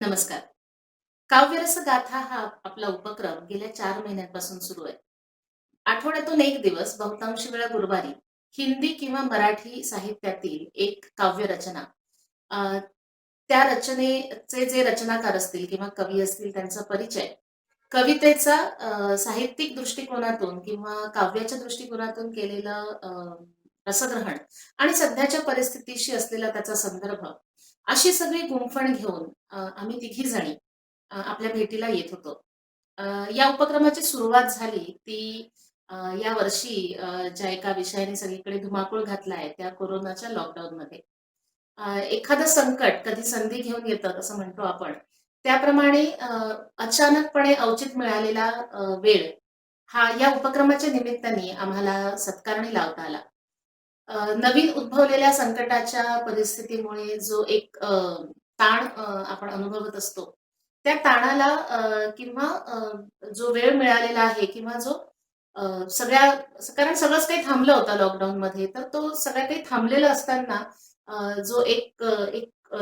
नमस्कार. काव्यरस गाथा हा आपला उपक्रम गेल्या 4 महिन्यांपासून सुरू आहे. आठवड्यातून एक दिवस बहुतांश वेळा गुरुवारी हिंदी किंवा मराठी साहित्यातील एक काव्यरचना अ, त्या रचनेचे जे रचनाकार असतील किंवा कवी असतील त्यांचा परिचय, कवितेचा साहित्यिक दृष्टिकोनातून किंवा काव्याच्या दृष्टिकोनातून केलेलं रसग्रहण आणि सध्याच्या परिस्थितीशी असलेला त्याचा संदर्भ, अशी सगळी गुंफण घेऊन आम्ही तिघी जणी आपल्या भेटीला येत होतो. अ, या उपक्रमाची सुरुवात झाली ती या वर्षी ज्या एका विषयाने सगळीकडे धुमाकूळ घातला आहे, त्या कोरोनाच्या लॉकडाऊनमध्ये. एखादं संकट कधी संधी घेऊन येतं असं म्हणतो आपण. त्याप्रमाणे अचानकपणे अवचित मिळालेला वेळ हा या उपक्रमाच्या निमित्ताने आम्हाला सत्कारणी लावता आला. नवीन उद्भवलेल्या संकटाच्या परिस्थितीमुळे जो एक ताण आपण अनुभवत असतो, त्या ताणाला किंवा जो वेळ मिळालेला आहे किंवा जो सगळ्या कारण सगळंच काही थांबलं होतं लॉकडाऊनमध्ये. तर तो सगळं काही थांबलेलं असताना जो एक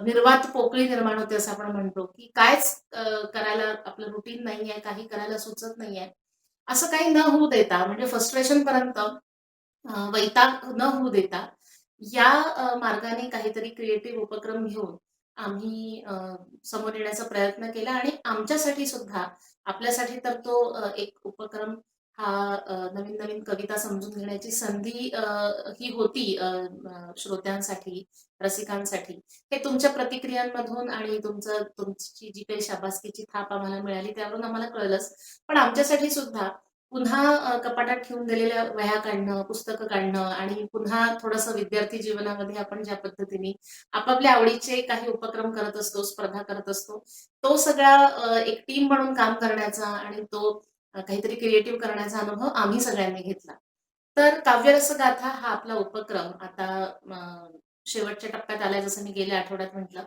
निर्वात पोकळी निर्माण होते असं आपण म्हणतो, की कायच करायला आपलं रुटीन नाहीये, काही करायला सुचत नाहीये. असं काही न होऊ देता म्हणजे फ्रस्ट्रेशनपर्यंत वैताग न होऊ देता या मार्गाने काहीतरी क्रिएटिव्ह उपक्रम घेऊन आम्ही समोर येण्याचा प्रयत्न केला आणि आमच्यासाठी सुद्धा आपल्यासाठी तर तो एक उपक्रम हा नवीन-नवीन कविता समजून घेण्याची संधी ही होती श्रोत्यांसाठी, रसिकांसाठी. हे तुमच्या प्रतिक्रियांमधून आणि तुमची जी काही शाबासकीची थाप आम्हाला मिळाली त्यावरून आम्हाला कळलंच. पण आमच्यासाठी सुद्धा पुन्हा कपाटात ठेवून दिलेल्या वह्या काढणं, पुस्तकं काढणं आणि पुन्हा थोडंसं विद्यार्थी जीवनामध्ये आपण ज्या पद्धतीने आपापल्या आवडीचे काही उपक्रम करत असतो, स्पर्धा करत असतो. तो सगळा एक टीम म्हणून काम करण्याचा आणि तो काहीतरी क्रिएटिव्ह करण्याचा अनुभव आम्ही सगळ्यांनी घेतला. तर काव्यरस गाथा हा आपला उपक्रम आता शेवटच्या टप्प्यात आलाय जसं मी गेल्या आठवड्यात म्हटलं.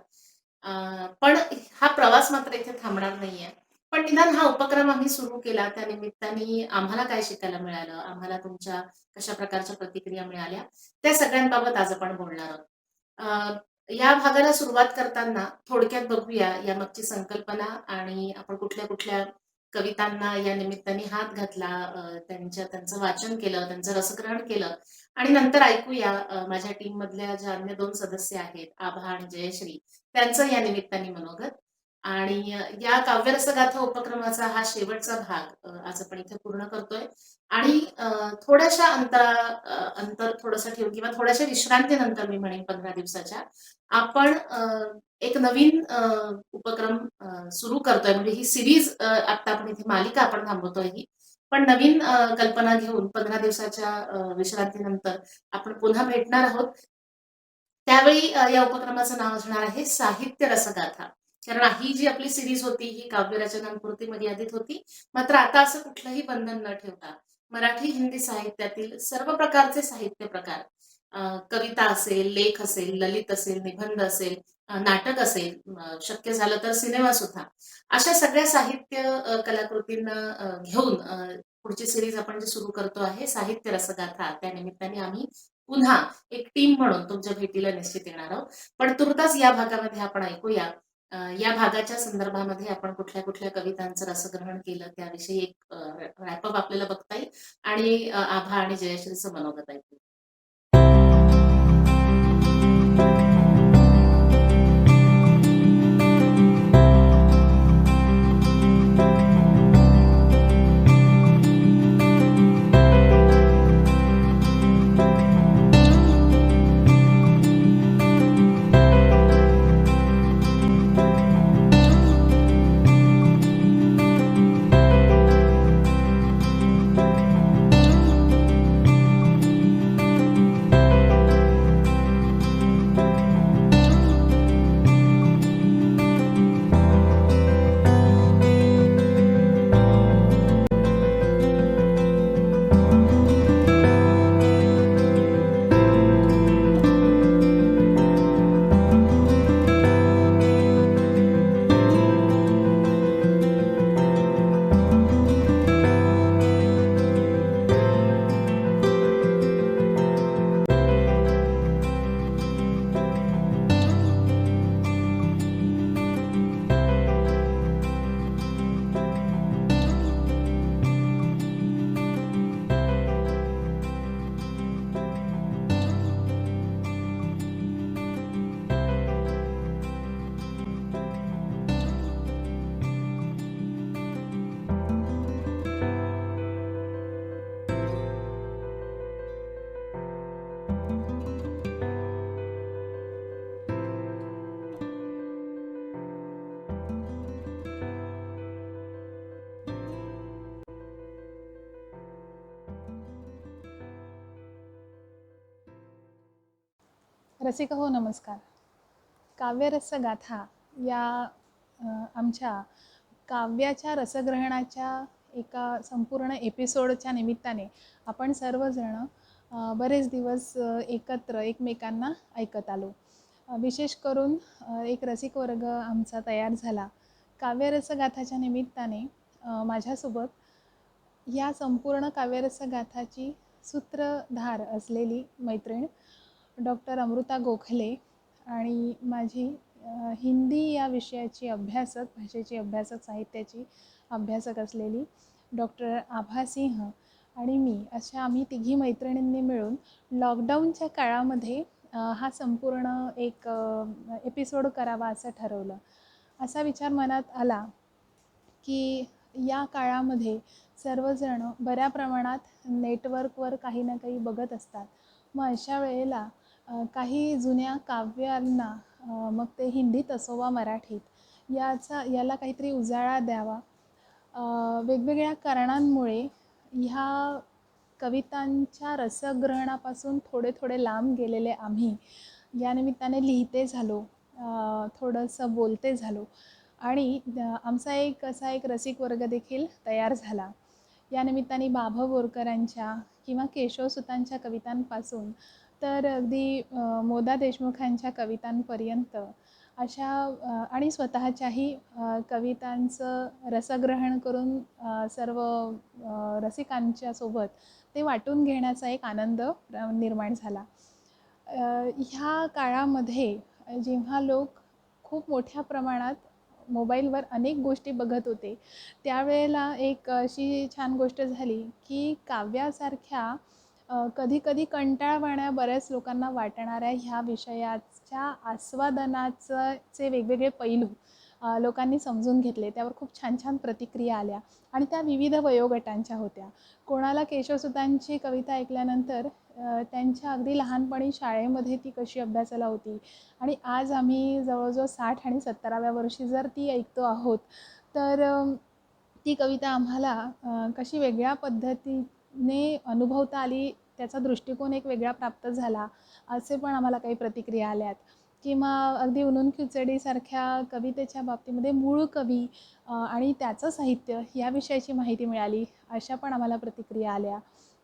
पण हा प्रवास मात्र इथे थांबणार नाहीये. पण निदान हा उपक्रम आम्ही सुरू केला त्या निमित्ताने आम्हाला काय शिकायला मिळालं, आम्हाला तुमच्या कशा प्रकारच्या प्रतिक्रिया मिळाल्या, त्या सगळ्यांबाबत आज आपण बोलणार आहोत. या भागाला सुरुवात करताना थोडक्यात बघूया यामागची संकल्पना आणि आपण कुठल्या-कुठल्या कवितांना या निमित्ताने हात घातला, त्यांचं वाचन केलं, त्यांचं रसग्रहण केलं आणि नंतर ऐकूया माझ्या टीममधल्या ज्या अन्य 2 सदस्य आहेत, आभा आणि जयश्री, त्यांचं या निमित्ताने मनोगत. आणि या काव्यरसगाथा उपक्रमाचा हा शेवटचा भाग आज आपण इथे पूर्ण करतोय आणि थोड्याशा अंतर थोडंसं ठेवून किंवा थोड्याशा विश्रांतीनंतर मी म्हणेन 15 दिवसाच्या, आपण एक नवीन उपक्रम सुरू करतोय. म्हणजे ही सीरीज आता आपण इथे मालिका आपण थांबवतोय ही. पण नवीन कल्पना घेऊन 15 दिवसाच्या विश्रांतीनंतर आपण पुन्हा भेटणार आहोत. त्यावेळी या उपक्रमाचं नाव असणार आहे साहित्य रसगाथा. कारण ही जी आपली सीरीज होती ही काव्यरचनांपुरती मर्यादित होती. मात्र आता असं कुठलंही बंधन न ठेवता मराठी, हिंदी साहित्यातील सर्व प्रकारचे साहित्य प्रकार कविता असेल, लेख असेल, ललित असेल, निबंध असेल, नाटक असेल, शक्य झालं तर सिनेमा सुद्धा. अशा सगळ्या साहित्य कलाकृतींना घेऊन पुढची सीरीज आपण जी सुरू करतो आहे साहित्य रसगाथा. त्या निमित्ताने आम्ही पुन्हा एक टीम म्हणून तुमच्या भेटीला निश्चित येणार आहोत. पण तुर्तास या भागामध्ये आपण ऐकूया या भागाच्या संदर्भामध्ये आपण कुठल्या-कुठल्या कवितांचं रसग्रहण केलं त्याविषयी एक रॅपअप आपल्याला बघता येईल आणि आभा आणि जयश्रीचं मनोगत ऐकू. रसिका हो नमस्कार. काव्यरसगाथा या आमच्या काव्याच्या रसग्रहणाच्या एका संपूर्ण एपिसोडच्या निमित्ताने आपण सर्वजण बरेच दिवस एकत्र एकमेकांना ऐकत आलो. विशेष करून एक रसिक वर्ग आमचा तयार झाला. काव्यरसगाथाच्या निमित्ताने माझ्यासोबत या संपूर्ण काव्यरसगाथाची सूत्रधार असलेली मैत्रीण डॉक्टर अमृता गोखले आणि माझी हिंदी या विषयाची अभ्यासक, भाषेची अभ्यासक, साहित्याची अभ्यासक असलेली डॉक्टर आभा सिंह आणि मी अशा आम्ही तिघी मैत्रिणींनी मिळून लॉकडाऊनच्या काळामध्ये हा संपूर्ण एक एपिसोड करावा असं ठरवलं. असा विचार मनात आला की या काळामध्ये सर्वजण बऱ्या प्रमाणात नेटवर्कवर काही ना काही बघत असतात. मग अशा वेळेला काही जुन्या काव्यांना मग ते हिंदीत असो वा मराठीत याला काहीतरी उजाळा द्यावा. वेगवेगळ्या कारणांमुळे ह्या कवितांच्या रसग्रहणापासून थोडे थोडे लांब गेलेले आम्ही या निमित्ताने लिहिते झालो, थोडंसं बोलते झालो आणि आमचा एक रसिक वर्ग देखील तयार झाला. या निमित्ताने बाभा बोरकरांच्या किंवा केशवसुतांच्या कवितांपासून तर अगदी मोदा देशमुखांच्या कवितांपर्यंत अशा आणि स्वतःच्याही कवितांचं रसग्रहण करून सर्व रसिकांच्या सोबत ते वाटून घेण्याचा एक आनंद निर्माण झाला. ह्या काळामध्ये जेव्हा लोक खूप मोठ्या प्रमाणात मोबाईलवर अनेक गोष्टी बघत होते, त्यावेळेला एक अशी छान गोष्ट झाली की काव्यासारख्या कधी कंटाळवाण्या बऱ्याच लोकांना वाटणाऱ्या ह्या विषयाच्या आस्वादनाचे वेगवेगळे पैलू लोकांनी समजून घेतले. त्यावर खूप छान छान प्रतिक्रिया आल्या आणि त्या विविध वयोगटांच्या होत्या. कोणाला केशवसुतांची कविता ऐकल्यानंतर त्यांच्या अगदी लहानपणी शाळेमध्ये ती कशी अभ्यासाला होती आणि आज आम्ही जवळजवळ 60 आणि 70व्या वर्षी जर ती ऐकतो आहोत, तर ती कविता आम्हाला कशी वेगळ्या पद्धतीने अनुभवता आली, त्याचा दृष्टिकोन एक वेगळा प्राप्त झाला, असे पण आम्हाला काही प्रतिक्रिया आल्यात. किंवा अगदी उन्हून खिचडीसारख्या कवितेच्या बाबतीमध्ये मूळ कवी आणि त्याचं साहित्य या विषयाची माहिती मिळाली, अशा पण आम्हाला प्रतिक्रिया आल्या.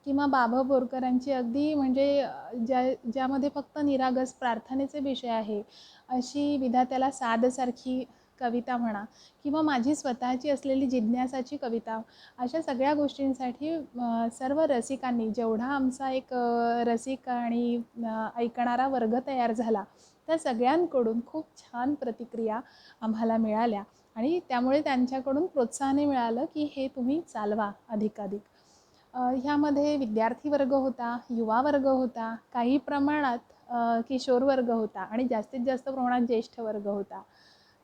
किंवा बाभा बोरकरांची अगदी म्हणजे ज्यामध्ये फक्त निरागस प्रार्थनेचे विषय आहे, अशी विधात्याला सादसारखी कविता म्हणा किंवा माझी स्वतःची असलेली जिज्ञासाची कविता, अशा सगळ्या गोष्टींसाठी सर्व रसिकांनी, जेवढा आमचा एक रसिक आणि ऐकणारा वर्ग तयार झाला, त्या सगळ्यांकडून खूप छान प्रतिक्रिया आम्हाला मिळाल्या आणि त्यामुळे त्यांच्याकडून प्रोत्साहन मिळालं की हे तुम्ही चालवा अधिकाधिक. ह्यामध्ये विद्यार्थी वर्ग होता, युवा वर्ग होता, काही प्रमाणात किशोर वर्ग होता आणि जास्तीत जास्त प्रमाणात ज्येष्ठ वर्ग होता.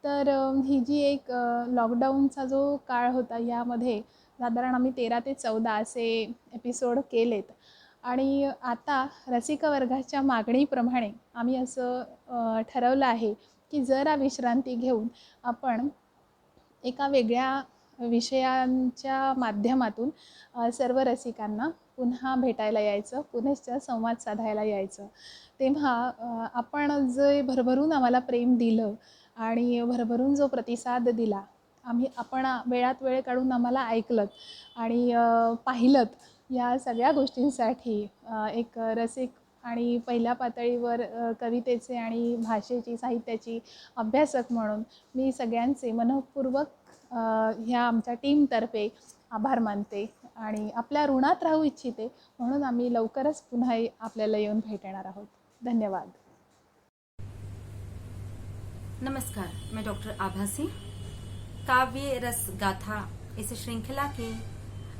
तर ही जी एक लॉकडाऊनचा जो काळ होता, यामध्ये साधारण आम्ही 13 ते 14 असे एपिसोड केलेत आणि आता रसिक वर्गाच्या मागणीप्रमाणे आम्ही असं ठरवलं आहे की जरा विश्रांती घेऊन आपण एका वेगळ्या विषयांच्या माध्यमातून सर्व रसिकांना पुन्हा भेटायला यायचं, पुनश्च संवाद साधायला यायचं. तेव्हा आपण जे भरभरून आम्हाला प्रेम दिलं आणि भरभरून जो प्रतिसाद दिला, आपण वेळात वेळ काढून आम्हाला ऐकलत आणि पाहिलत, या सगळ्या गोष्टींसाठी एक रसिक आणि पहिल्या पातळीवर कवितेचे आणि भाषेची, साहित्याची अभ्यासक म्हणून मी सगळ्यांचे मनःपूर्वक ह्या आमच्या टीमतर्फे आभार मानते आणि आपल्या ऋणात राहू इच्छिते, म्हणून आम्ही लवकरच पुन्हा आपल्याला येऊन भेटणार आहोत. धन्यवाद. नमस्कार, मैं डॉक्टर आभा सिंह काव्य रस गाथा इस श्रृंखला के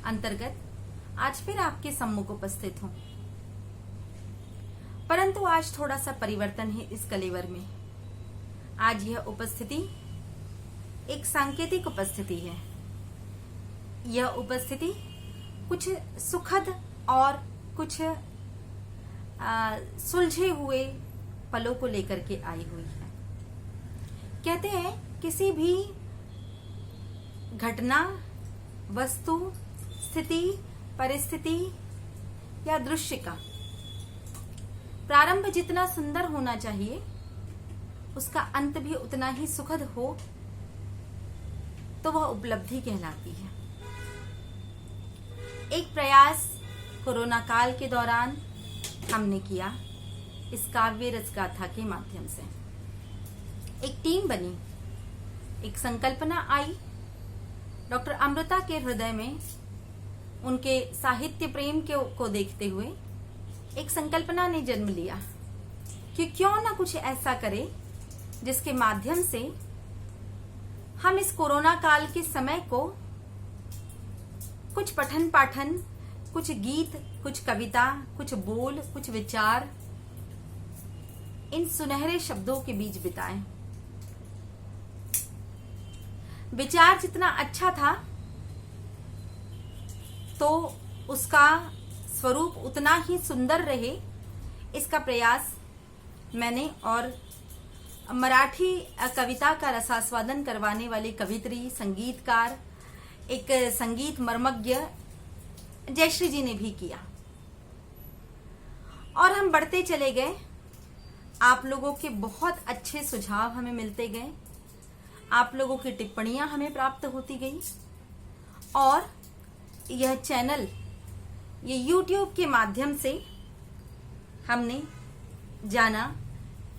अंतर्गत आज फिर आपके सम्मुख उपस्थित हूँ, परंतु आज थोड़ा सा परिवर्तन है इस कलेवर में. आज यह उपस्थिति एक सांकेतिक उपस्थिति है. यह उपस्थिति कुछ सुखद और कुछ सुलझे हुए पलों को लेकर के आई हुई है. कहते हैं किसी भी घटना, वस्तु, स्थिति, परिस्थिति या दृश्य का प्रारंभ जितना सुंदर होना चाहिए उसका अंत भी उतना ही सुखद हो तो वह उपलब्धि कहलाती है। एक प्रयास कोरोना काल के दौरान हमने किया इस काव्य रस गाथा के माध्यम से। एक टीम बनी, एक संकल्पना आई। डॉक्टर अमृता के हृदय में उनके साहित्य प्रेम को देखते हुए एक संकल्पना ने जन्म लिया कि क्यों ना कुछ ऐसा करे जिसके माध्यम से हम इस कोरोना काल के समय को कुछ पठन पाठन, कुछ गीत, कुछ कविता, कुछ बोल, कुछ विचार, इन सुनहरे शब्दों के बीच बिताएं। विचार जितना अच्छा था तो उसका स्वरूप उतना ही सुंदर रहे, इसका प्रयास मैंने और मराठी कविता का रसास्वादन करवाने वाली कवित्री, संगीतकार, एक संगीत मर्मज्ञ जयश्री जी ने भी किया। और हम बढ़ते चले गए। आप लोगों के बहुत अच्छे सुझाव हमें मिलते गए, आप लोगों की टिप्पणियां हमें प्राप्त होती गई और यह चैनल, ये YouTube के माध्यम से हमने जाना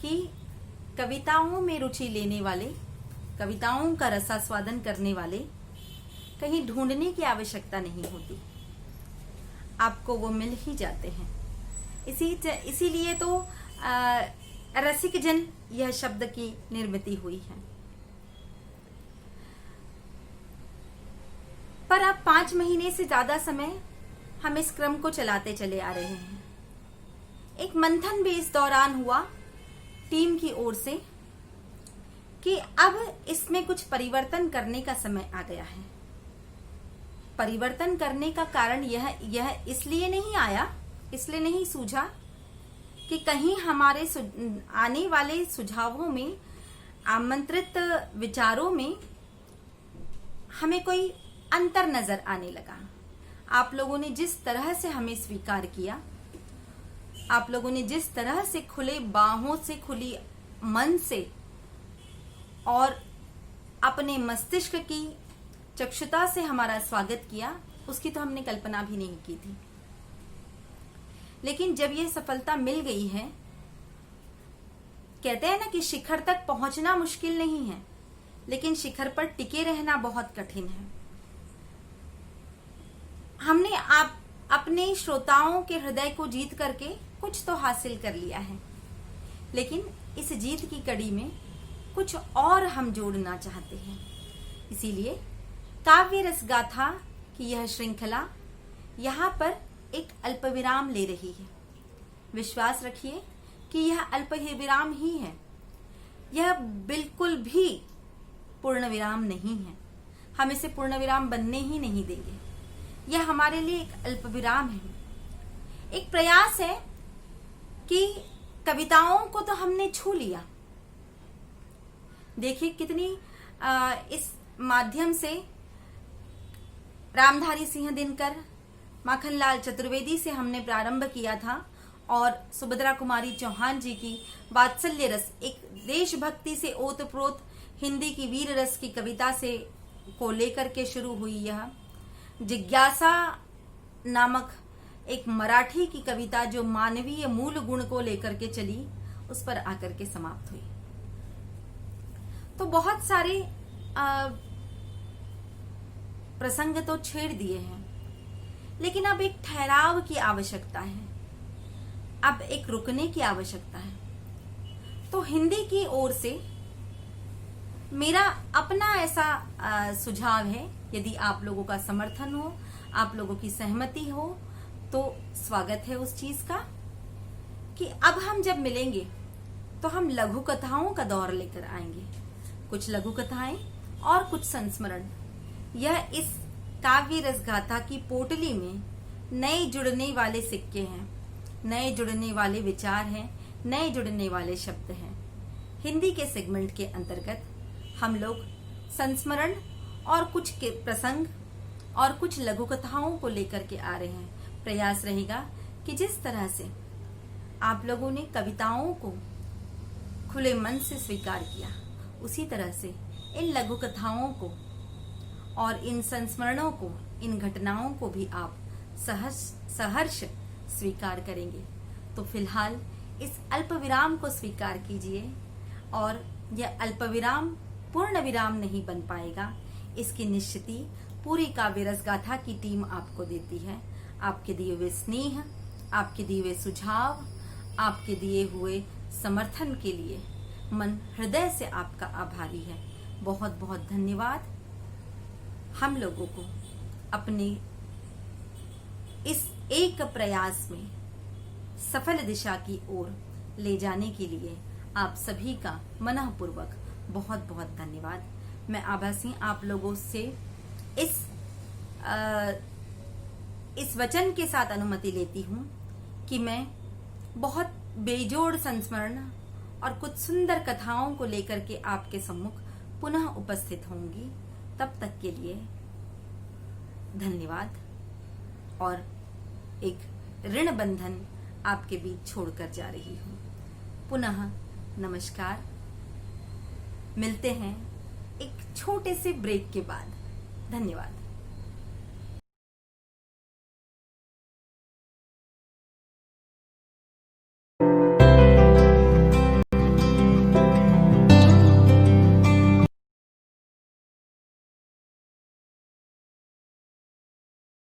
कि कविताओं में रुचि लेने वाले, कविताओं का रसास्वादन करने वाले कहीं ढूंढने की आवश्यकता नहीं होती, आपको वो मिल ही जाते हैं। इसीलिए तो रसिक जन यह शब्द की निर्मिति हुई है। पर अब 5 महीने से ज्यादा समय हम इस क्रम को चलाते चले आ रहे हैं। एक मंथन भी इस दौरान हुआ टीम की ओर से कि अब इसमें कुछ परिवर्तन करने का समय आ गया है। परिवर्तन करने का कारण यह इसलिए नहीं सूझा कि कहीं हमारे आने वाले सुझावों में, आमंत्रित विचारों में हमें कोई अंतर नजर आने लगा। आप लोगों ने जिस तरह से हमें स्वीकार किया, आप लोगों ने जिस तरह से खुले बाहों से, खुली मन से और अपने मस्तिष्क की चक्षुता से हमारा स्वागत किया, उसकी तो हमने कल्पना भी नहीं की थी। लेकिन जब यह सफलता मिल गई है, कहते हैं ना कि शिखर तक पहुंचना मुश्किल नहीं है, लेकिन शिखर पर टिके रहना बहुत कठिन है। हमने अपने श्रोताओं के हृदय को जीत करके कुछ तो हासिल कर लिया है, लेकिन इस जीत की कड़ी में कुछ और हम जोड़ना चाहते हैं। इसीलिए काव्य रस गाथा की यह श्रृंखला यहाँ पर एक अल्पविराम ले रही है। विश्वास रखिए कि यह अल्पविराम ही है, यह बिल्कुल भी पूर्ण विराम नहीं है। हम इसे पूर्ण विराम बनने ही नहीं देंगे। यह हमारे लिए एक अल्पविराम है, एक प्रयास है कि कविताओं को तो हमने छू लिया। देखिए कितनी इस माध्यम से रामधारी सिंह दिनकर, माखनलाल चतुर्वेदी से हमने प्रारंभ किया था और सुभद्रा कुमारी चौहान जी की वात्सल्य रस, एक देशभक्ति से ओतप्रोत हिंदी की वीर रस की कविता से को लेकर के शुरू हुई यह जिज्ञासा नामक एक मराठी की कविता जो मानवीय मूल गुण को लेकर के चली, उस पर आकर के समाप्त हुई। तो बहुत सारे प्रसंग तो छेड़ दिए हैं, लेकिन अब एक ठहराव की आवश्यकता है, अब एक रुकने की आवश्यकता है। तो हिंदी की ओर से मेरा अपना ऐसा सुझाव है, यदि आप लोगों का समर्थन हो, आप लोगों की सहमति हो, तो स्वागत है उस चीज का कि अब हम जब मिलेंगे तो हम लघु कथाओं का दौर लेकर आएंगे। कुछ लघु कथाएं और कुछ संस्मरण। यह इस काव्य रस गाथा की पोटली में नए जुड़ने वाले सिक्के हैं, नए जुड़ने वाले विचार हैं, नए जुड़ने वाले शब्द हैं। हिंदी के सेगमेंट के अंतर्गत हम लोग संस्मरण और कुछ के प्रसंग और कुछ लघु कथाओं को लेकर के आ रहे हैं। प्रयास रहेगा कि जिस तरह से आप लोगों ने कविताओं को खुले मन से स्वीकार किया, उसी तरह से इन लघु कथाओं को और इन संस्मरणों को, इन घटनाओं को भी आप सहर्ष स्वीकार करेंगे। तो फिलहाल इस अल्प विराम को स्वीकार कीजिए, और यह अल्प विराम पूर्ण विराम नहीं बन पाएगा, इसकी निश्चिति पूरी काव्य रस गाथा की टीम आपको देती है। आपके दिए हुए स्नेह, आपके दिए हुए सुझाव, आपके दिए हुए समर्थन के लिए मन हृदय से आपका आभारी है। बहुत बहुत धन्यवाद। हम लोगों को अपने इस एक प्रयास में सफल दिशा की ओर ले जाने के लिए आप सभी का मनःपूर्वक बहुत बहुत धन्यवाद। मैं आभासी आप लोगों से इस वचन के साथ अनुमति लेती हूँ कि मैं बहुत बेजोड़ संस्मरण और कुछ सुंदर कथाओं को लेकर के आपके सम्मुख पुनः उपस्थित होंगी। तब तक के लिए धन्यवाद, और एक ऋण बंधन आपके बीच छोड़कर जा रही हूँ। पुनः नमस्कार। मिलते हैं एक छोटे से ब्रेक के बाद। धन्यवाद।